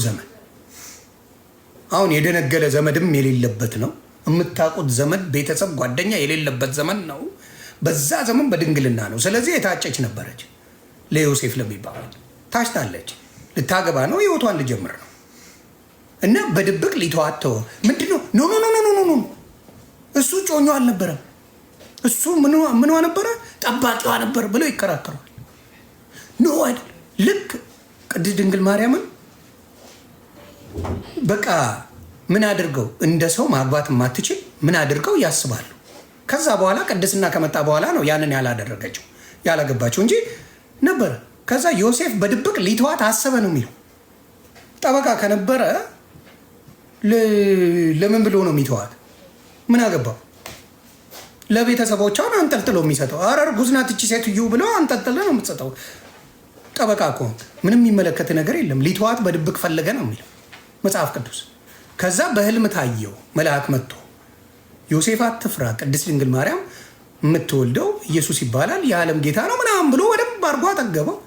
ዘመን አሁን የደነገለ ዘመድም የሌለበት ነው። የምታውቁት ዘመድ ቤተሰብ ጓደኛ የሌለበት ዘመን ነው። በዛ ዘመን በድንግልና ነው። ስለዚህ የታጨች ነበረች። ለዮሴፍ ለሚባል ታጭታለች። ልታገባ ነው። ህይወቷን ልጀምር ነው እና በድብቅ ሊተዋተው ምንድነው? ኖ ኖ ኖ ኖ ኖ እሱ ጮኞ አልነበረም። እሱ ምኗ ነበረ? ጠባቂዋ ነበር ብለው ይከራከራል። ኖ አይደል። ልክ ቅድስት ድንግል ማርያምን በቃ ምን አድርገው እንደ ሰው ማግባት የማትችል ምን አድርገው ያስባሉ። ከዛ በኋላ ቅድስና ከመጣ በኋላ ነው ያንን ያላደረገችው ያላገባችው እንጂ ነበረ። ከዛ ዮሴፍ በድብቅ ሊተዋት አሰበ ነው የሚለው። ጠበቃ ከነበረ ለምን ብሎ ነው የሚተዋት? ምን አገባው? ለቤተሰቦቿን አንጠልጥሎ የሚሰጠው ኧረ እርጉዝ ናት እቺ ሴትዮ ብለው አንጠልጥለ ነው የምትሰጠው። ጠበቃ ከሆንክ ምንም የሚመለከት ነገር የለም። ሊተዋት በድብቅ ፈለገ ነው የሚለው መጽሐፍ ቅዱስ። ከዛ በህልም ታየው መልአክ መጥቶ ዮሴፍ አትፍራ፣ ቅድስት ድንግል ማርያም የምትወልደው ኢየሱስ ይባላል፣ የዓለም ጌታ ነው ምናምን ብሎ በደንብ አድርጎ አጠገበው።